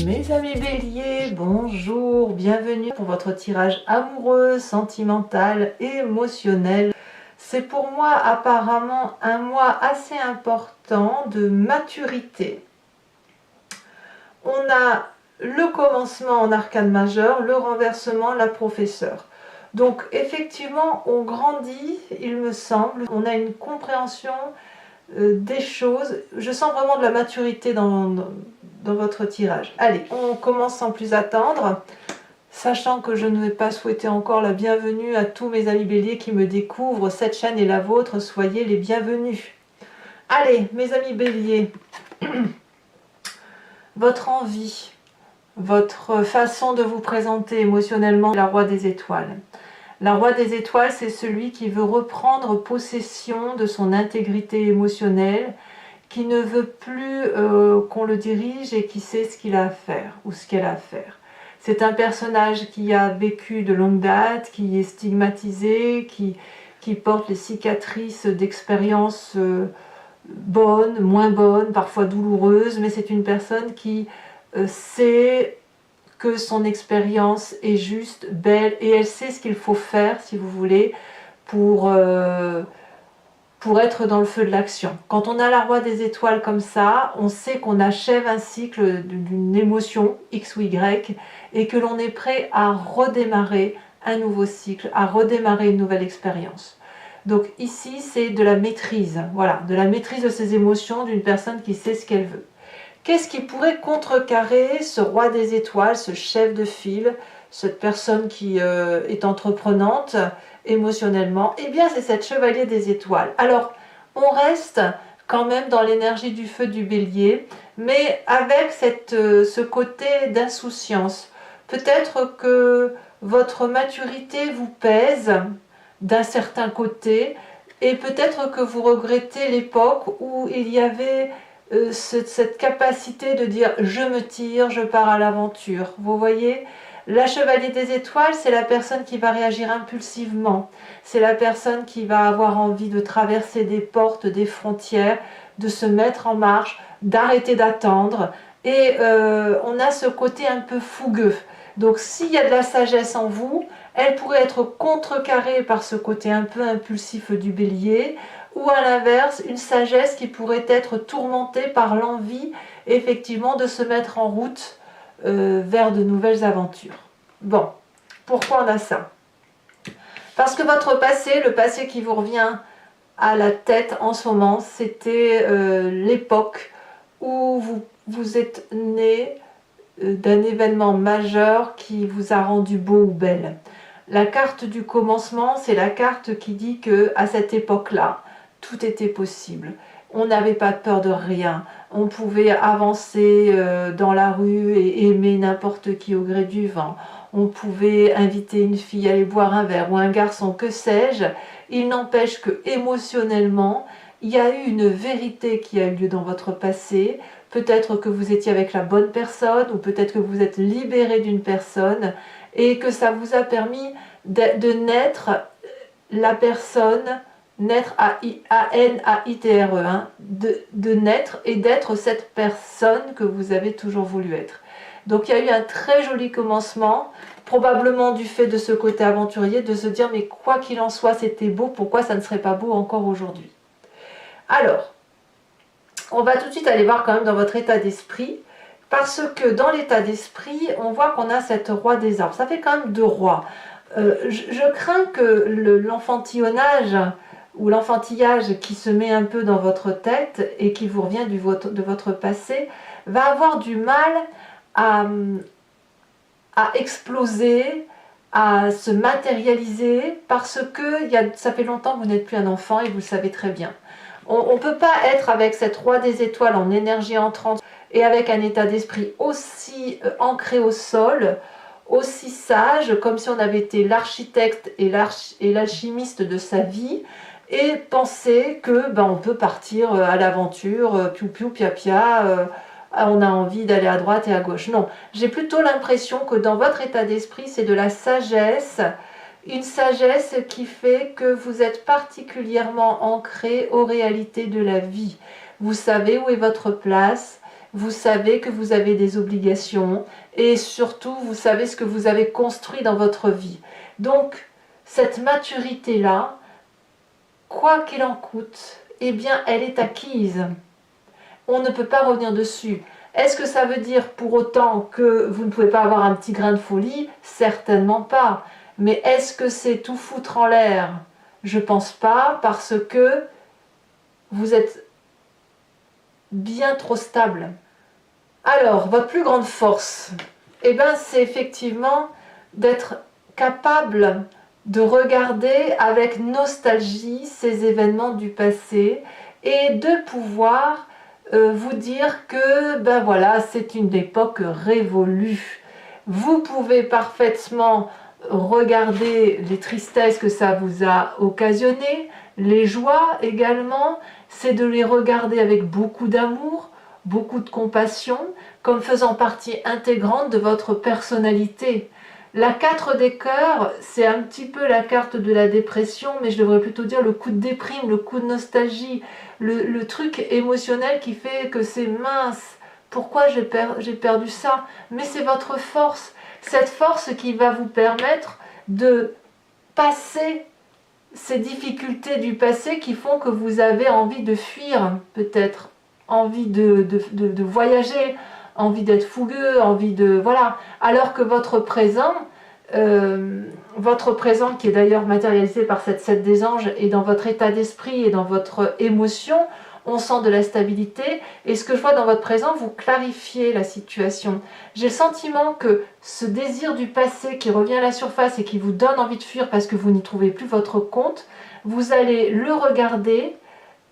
Mes amis béliers, bonjour, bienvenue pour votre tirage amoureux, sentimental et émotionnel. C'est pour moi apparemment un mois assez important de maturité. On a le commencement en arcane majeur, le renversement, la professeure. Donc effectivement, on grandit, il me semble, on a une compréhension des choses. Je sens vraiment de la maturité dans votre tirage. Allez, on commence sans plus attendre, sachant que je ne vais pas souhaiter encore la bienvenue à tous mes amis béliers qui me découvrent. Cette chaîne est la vôtre, soyez les bienvenus. Allez, mes amis béliers, votre envie, votre façon de vous présenter émotionnellement, la Roi des étoiles. La Roi des étoiles, c'est celui qui veut reprendre possession de son intégrité émotionnelle, qui ne veut plus qu'on le dirige et qui sait ce qu'il a à faire ou ce qu'elle a à faire. C'est un personnage qui a vécu de longue date, qui est stigmatisé, qui porte les cicatrices d'expériences bonnes, moins bonnes, parfois douloureuses, mais c'est une personne qui sait que son expérience est juste, belle, et elle sait ce qu'il faut faire, si vous voulez, pour être dans le feu de l'action. Quand on a la Roi des étoiles comme ça, on sait qu'on achève un cycle d'une émotion, X ou Y, et que l'on est prêt à redémarrer un nouveau cycle, à redémarrer une nouvelle expérience. Donc ici, c'est de la maîtrise, voilà, de la maîtrise de ses émotions d'une personne qui sait ce qu'elle veut. Qu'est-ce qui pourrait contrecarrer ce Roi des étoiles, ce chef de file, cette personne qui est entreprenante émotionnellement? Eh bien, c'est cette chevalier des étoiles. Alors, on reste quand même dans l'énergie du feu du bélier, mais avec ce côté d'insouciance. Peut-être que votre maturité vous pèse d'un certain côté, et peut-être que vous regrettez l'époque où il y avait cette capacité de dire je me tire, je pars à l'aventure. Vous voyez, la chevalier des étoiles, c'est la personne qui va réagir impulsivement, c'est la personne qui va avoir envie de traverser des portes, des frontières, de se mettre en marche, d'arrêter d'attendre, et on a ce côté un peu fougueux. Donc s'il y a de la sagesse en vous, elle pourrait être contrecarrée par ce côté un peu impulsif du bélier, ou à l'inverse, une sagesse qui pourrait être tourmentée par l'envie, effectivement, de se mettre en route vers de nouvelles aventures. Bon, pourquoi on a ça? Parce que votre passé, le passé qui vous revient à la tête en ce moment, c'était l'époque où vous êtes né d'un événement majeur qui vous a rendu beau ou belle. La carte du commencement, c'est la carte qui dit que à cette époque-là, tout était possible. On n'avait pas peur de rien. On pouvait avancer dans la rue et aimer n'importe qui au gré du vent. On pouvait inviter une fille à aller boire un verre ou un garçon, que sais-je. Il n'empêche que émotionnellement, il y a eu une vérité qui a eu lieu dans votre passé. Peut-être que vous étiez avec la bonne personne, ou peut-être que vous êtes libéré d'une personne, et que ça vous a permis de naître la personne, naître A-N-A-I-T-R-E, hein, de naître et d'être cette personne que vous avez toujours voulu être. Donc il y a eu un très joli commencement, probablement du fait de ce côté aventurier, de se dire mais quoi qu'il en soit c'était beau, pourquoi ça ne serait pas beau encore aujourd'hui? Alors, on va tout de suite aller voir quand même dans votre état d'esprit, parce que dans l'état d'esprit, on voit qu'on a cette roi des arbres. Ça fait quand même deux rois. Je crains que l'enfantillonnage ou l'enfantillage qui se met un peu dans votre tête et qui vous revient de votre passé va avoir du mal à exploser, à se matérialiser, parce que ça fait longtemps que vous n'êtes plus un enfant et vous le savez très bien. On ne peut pas être avec cette roi des étoiles en énergie entrante et avec un état d'esprit aussi ancré au sol, aussi sage, comme si on avait été l'architecte et l'alchimiste de sa vie, et penser que on peut partir à l'aventure, piou piou pia pia, on a envie d'aller à droite et à gauche. Non, j'ai plutôt l'impression que dans votre état d'esprit, c'est de la sagesse, une sagesse qui fait que vous êtes particulièrement ancré aux réalités de la vie. Vous savez où est votre place, vous savez que vous avez des obligations et surtout vous savez ce que vous avez construit dans votre vie. Donc cette maturité-là, quoi qu'il en coûte, eh bien elle est acquise. On ne peut pas revenir dessus. Est-ce que ça veut dire pour autant que vous ne pouvez pas avoir un petit grain de folie? Certainement pas. Mais est-ce que c'est tout foutre en l'air? Je pense pas, parce que vous êtes bien trop stable. Alors, votre plus grande force, eh ben, c'est effectivement d'être capable de regarder avec nostalgie ces événements du passé et de pouvoir vous dire que ben voilà, c'est une époque révolue. Vous pouvez parfaitement regarder les tristesses que ça vous a occasionné, les joies également, c'est de les regarder avec beaucoup d'amour, beaucoup de compassion, comme faisant partie intégrante de votre personnalité. La 4 des cœurs, c'est un petit peu la carte de la dépression, mais je devrais plutôt dire le coup de déprime, le coup de nostalgie, le truc émotionnel qui fait que c'est mince. Pourquoi j'ai perdu ça? Mais c'est votre force, cette force qui va vous permettre de passer ces difficultés du passé qui font que vous avez envie de fuir, peut-être, envie de voyager, envie d'être fougueux, envie de... Voilà. Alors que votre présent qui est d'ailleurs matérialisé par cette 7 des anges, et dans votre état d'esprit et dans votre émotion, on sent de la stabilité, et ce que je vois dans votre présent, vous clarifiez la situation. J'ai le sentiment que ce désir du passé qui revient à la surface et qui vous donne envie de fuir parce que vous n'y trouvez plus votre compte, vous allez le regarder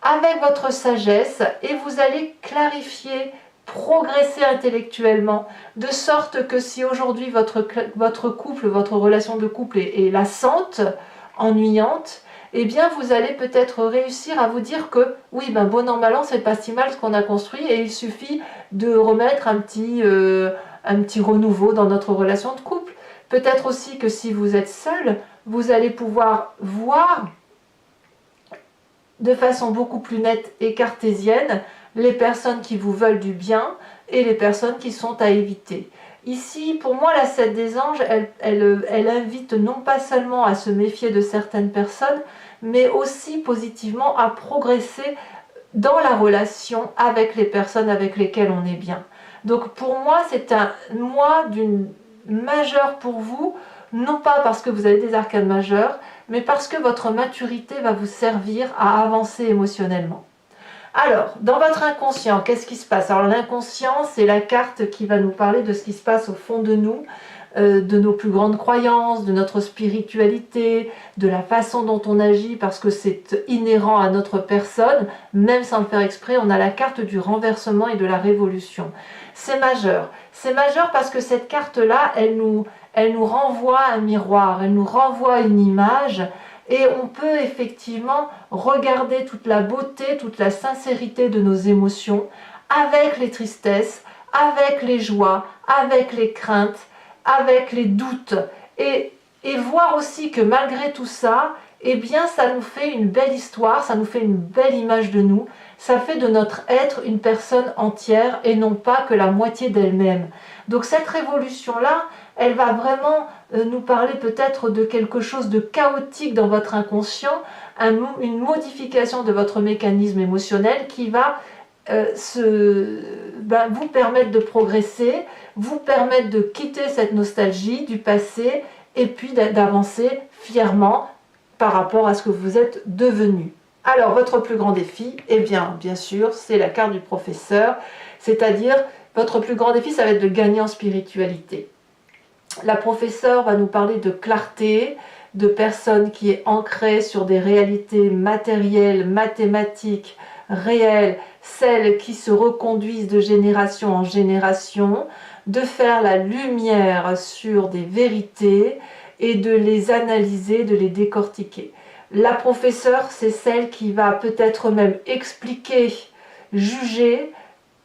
avec votre sagesse et vous allez clarifier, progresser intellectuellement, de sorte que si aujourd'hui votre couple, votre relation de couple est lassante, ennuyante, eh bien vous allez peut-être réussir à vous dire que oui, ben bon an mal an, c'est pas si mal ce qu'on a construit et il suffit de remettre un petit renouveau dans notre relation de couple. Peut-être aussi que si vous êtes seul, vous allez pouvoir voir de façon beaucoup plus nette et cartésienne les personnes qui vous veulent du bien et les personnes qui sont à éviter. Ici, pour moi, la 7 des anges, elle invite non pas seulement à se méfier de certaines personnes, mais aussi positivement à progresser dans la relation avec les personnes avec lesquelles on est bien. Donc pour moi, c'est un mois d'une majeure pour vous, non pas parce que vous avez des arcanes majeures, mais parce que votre maturité va vous servir à avancer émotionnellement. Alors, dans votre inconscient, qu'est-ce qui se passe? Alors l'inconscient, c'est la carte qui va nous parler de ce qui se passe au fond de nous, de nos plus grandes croyances, de notre spiritualité, de la façon dont on agit, parce que c'est inhérent à notre personne, même sans le faire exprès. On a la carte du renversement et de la révolution. C'est majeur. C'est majeur parce que cette carte-là, elle nous renvoie un miroir, elle nous renvoie une image, et on peut effectivement regarder toute la beauté, toute la sincérité de nos émotions, avec les tristesses, avec les joies, avec les craintes, avec les doutes, et voir aussi que malgré tout ça, eh bien ça nous fait une belle histoire, ça nous fait une belle image de nous, ça fait de notre être une personne entière et non pas que la moitié d'elle-même. Donc cette révolution-là, elle va vraiment nous parler peut-être de quelque chose de chaotique dans votre inconscient, une modification de votre mécanisme émotionnel qui va vous permettre de progresser, vous permettre de quitter cette nostalgie du passé et puis d'avancer fièrement par rapport à ce que vous êtes devenu. Alors, votre plus grand défi, eh bien sûr, c'est la carte du professeur, c'est-à-dire, votre plus grand défi, ça va être de gagner en spiritualité. La professeure va nous parler de clarté, de personnes qui est ancrée sur des réalités matérielles, mathématiques, réelles, celles qui se reconduisent de génération en génération, de faire la lumière sur des vérités et de les analyser, de les décortiquer. La professeure, c'est celle qui va peut-être même expliquer, juger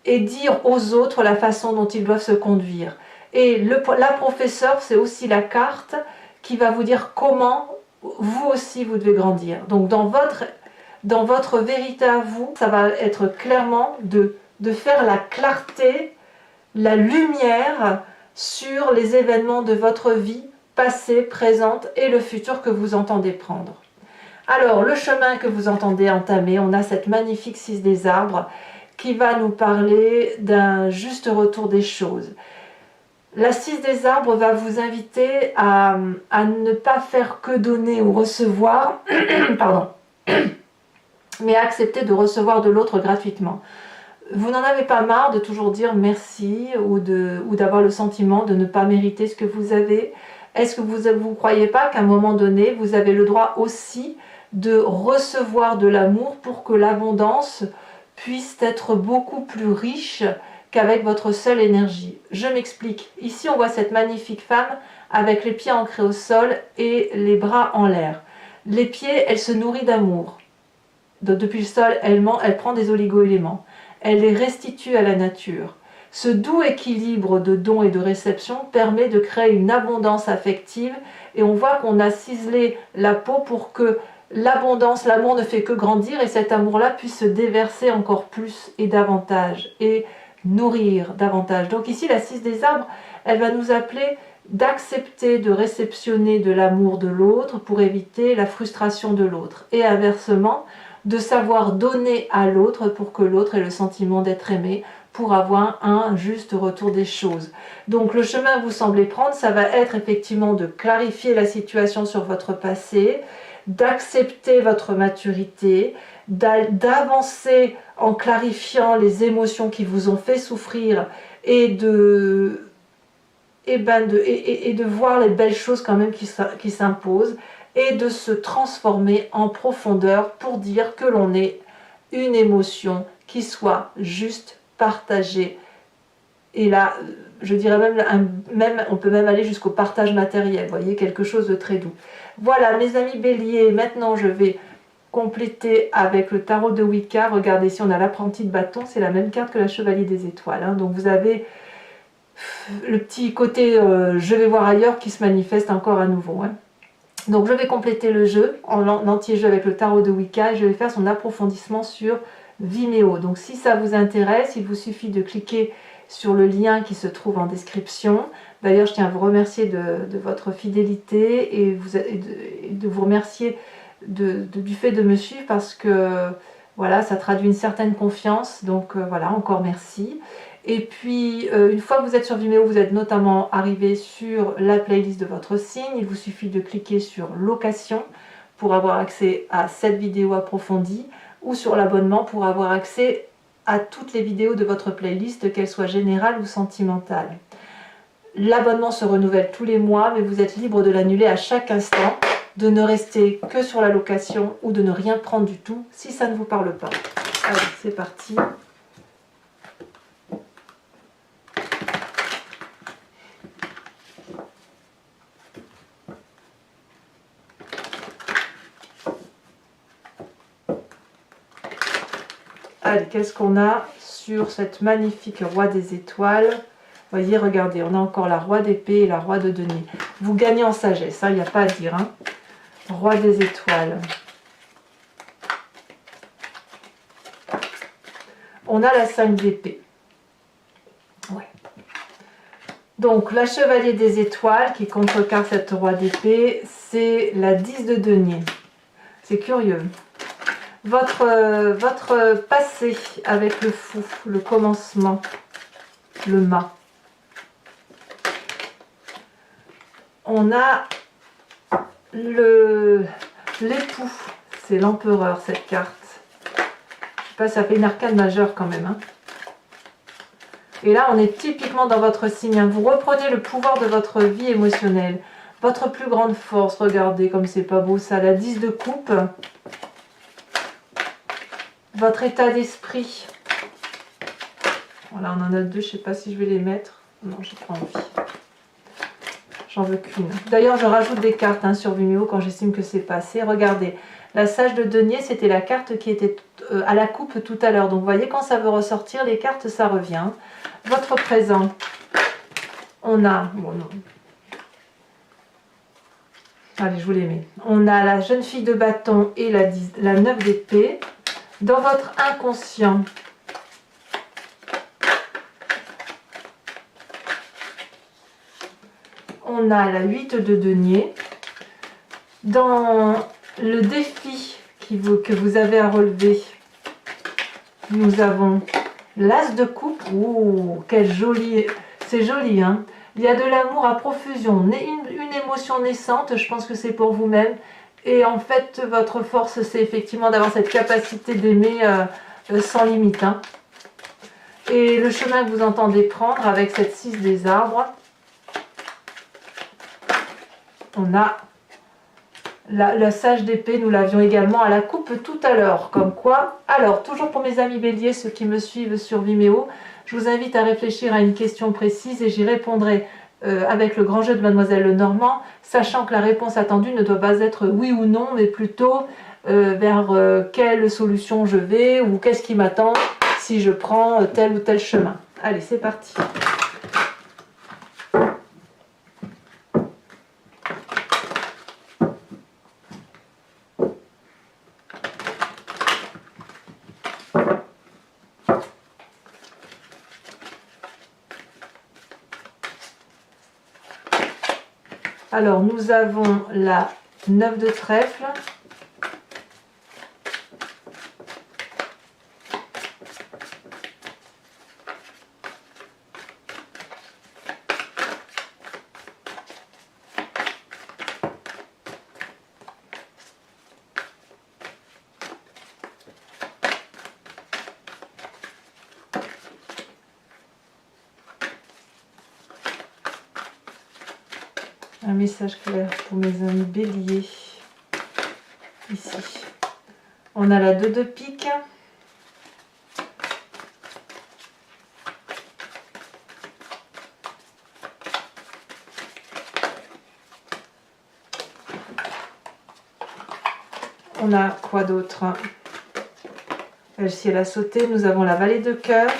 et dire aux autres la façon dont ils doivent se conduire. Et la professeure, c'est aussi la carte qui va vous dire comment vous aussi vous devez grandir. Donc dans votre vérité à vous, ça va être clairement de de faire la clarté, la lumière sur les événements de votre vie, passée, présente et le futur que vous entendez prendre. Alors, le chemin que vous entendez entamer, on a cette magnifique 6 des arbres qui va nous parler d'un juste retour des choses. La 6 des arbres va vous inviter à ne pas faire que donner ou recevoir, pardon, mais à accepter de recevoir de l'autre gratuitement. Vous n'en avez pas marre de toujours dire merci ou d'avoir le sentiment de ne pas mériter ce que vous avez. Est-ce que vous ne croyez pas qu'à un moment donné, vous avez le droit aussi de recevoir de l'amour pour que l'abondance puisse être beaucoup plus riche qu'avec votre seule énergie? Je m'explique. Ici, on voit cette magnifique femme avec les pieds ancrés au sol et les bras en l'air. Les pieds, elle se nourrit d'amour. Depuis le sol, elle prend des oligo-éléments. Elle les restitue à la nature. Ce doux équilibre de dons et de réception permet de créer une abondance affective et on voit qu'on a ciselé la peau pour que l'abondance, l'amour ne fait que grandir et cet amour-là puisse se déverser encore plus et davantage et nourrir davantage. Donc ici, la 6 des arbres, elle va nous appeler d'accepter de réceptionner de l'amour de l'autre pour éviter la frustration de l'autre et inversement, de savoir donner à l'autre pour que l'autre ait le sentiment d'être aimé, pour avoir un juste retour des choses. Donc le chemin que vous semblez prendre, ça va être effectivement de clarifier la situation sur votre passé, d'accepter votre maturité, d'avancer en clarifiant les émotions qui vous ont fait souffrir et de voir les belles choses quand même qui s'imposent et de se transformer en profondeur pour dire que l'on est une émotion qui soit juste partagée. Et là, je dirais on peut même aller jusqu'au partage matériel, vous voyez, quelque chose de très doux. Voilà, mes amis béliers, maintenant je vais compléter avec le tarot de Wicca. Regardez, si on a l'apprenti de bâton, c'est la même carte que la chevalier des étoiles. Hein. Donc vous avez le petit côté je vais voir ailleurs qui se manifeste encore à nouveau. Hein. Donc je vais compléter le jeu en entier-jeu avec le tarot de Wicca et je vais faire son approfondissement sur Vimeo. Donc si ça vous intéresse, il vous suffit de cliquer sur le lien qui se trouve en description. D'ailleurs, je tiens à vous remercier de votre fidélité et de vous remercier du fait de me suivre parce que voilà, ça traduit une certaine confiance. Donc voilà, encore merci. Et puis, une fois que vous êtes sur Vimeo, vous êtes notamment arrivé sur la playlist de votre signe. Il vous suffit de cliquer sur location pour avoir accès à cette vidéo approfondie ou sur l'abonnement pour avoir accès à toutes les vidéos de votre playlist, qu'elles soient générales ou sentimentales. L'abonnement se renouvelle tous les mois, mais vous êtes libre de l'annuler à chaque instant, de ne rester que sur la location ou de ne rien prendre du tout si ça ne vous parle pas. Allez, c'est parti. Allez, qu'est-ce qu'on a sur cette magnifique roi des étoiles? Vous voyez, regardez, on a encore la roi d'épée et la roi de denier. Vous gagnez en sagesse, il n'y a pas à dire. Hein. Roi des étoiles. On a la 5 d'épée. Ouais. Donc, la chevalier des étoiles qui contrecarre cette roi d'épée, c'est la 10 de denier. C'est curieux. Votre passé avec le fou, le commencement, le mât. On a l'époux, c'est l'empereur cette carte. Je sais pas, ça fait une arcane majeure quand même. Hein. Et là, on est typiquement dans votre signe. Hein. Vous reprenez le pouvoir de votre vie émotionnelle. Votre plus grande force, regardez comme c'est pas beau ça, la 10 de coupe. Votre état d'esprit. Voilà, on en a deux, je ne sais pas si je vais les mettre. Non, j'ai pas envie. J'en veux qu'une. D'ailleurs, je rajoute des cartes hein, sur Vimeo quand j'estime que c'est pas assez. Regardez, la sage de denier, c'était la carte qui était à la coupe tout à l'heure. Donc, vous voyez, quand ça veut ressortir, les cartes, ça revient. Votre présent, on a... Bon, non. Allez, je vous les mets. On a la jeune fille de bâton et la 9 d'épée. Dans votre inconscient, on a la 8 de denier. Dans le défi que vous avez à relever, nous avons l'as de coupe. Ouh, quel joli, c'est joli, hein. Il y a de l'amour à profusion, une émotion naissante, je pense que c'est pour vous-même. Et en fait, votre force, c'est effectivement d'avoir cette capacité d'aimer sans limite, hein. Et le chemin que vous entendez prendre avec cette 6 des arbres, on a la sage d'épée, nous l'avions également à la coupe tout à l'heure. Comme quoi, alors, toujours pour mes amis béliers, ceux qui me suivent sur Vimeo, je vous invite à réfléchir à une question précise et j'y répondrai avec le grand jeu de Mademoiselle Lenormand, sachant que la réponse attendue ne doit pas être oui ou non, mais plutôt vers quelle solution je vais ou qu'est-ce qui m'attend si je prends tel ou tel chemin. Allez, c'est parti. Alors, nous avons la 9 de trèfle. Un message clair pour mes amis béliers. Ici. On a la 2 de pique. On a quoi d'autre? Le ciel a sauté. Nous avons la vallée de cœur.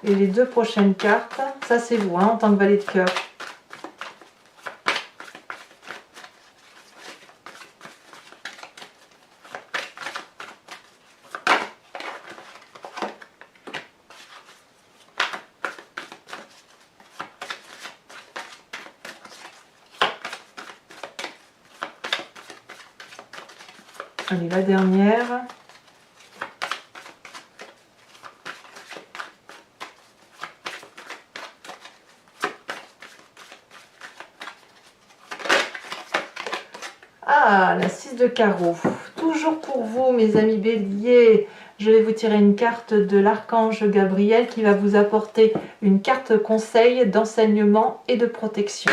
Et les 2 prochaines cartes, ça c'est vous, hein, en tant que valet de cœur. Allez, la dernière. Ah, la 6 de carreau. Toujours pour vous, mes amis béliers, je vais vous tirer une carte de l'archange Gabriel qui va vous apporter une carte conseil d'enseignement et de protection.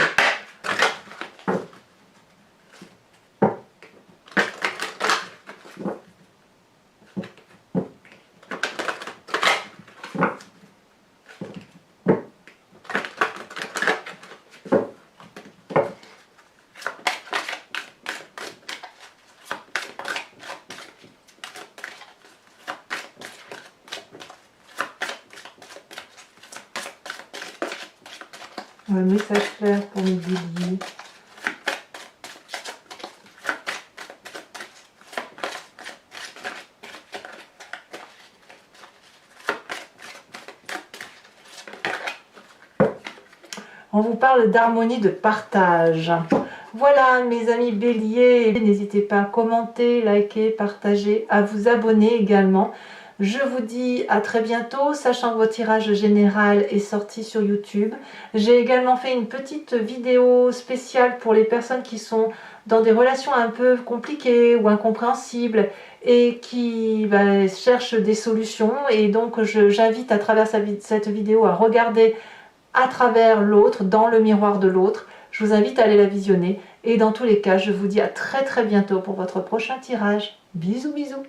Un message clair pour mes béliers. On vous parle d'harmonie, de partage. Voilà mes amis béliers, n'hésitez pas à commenter, liker, partager, à vous abonner également. Je vous dis à très bientôt, sachant que votre tirage général est sorti sur YouTube. J'ai également fait une petite vidéo spéciale pour les personnes qui sont dans des relations un peu compliquées ou incompréhensibles et qui cherchent des solutions. Et donc j'invite à travers cette vidéo à regarder à travers l'autre, dans le miroir de l'autre. Je vous invite à aller la visionner. Et dans tous les cas, je vous dis à très bientôt pour votre prochain tirage. Bisous bisous.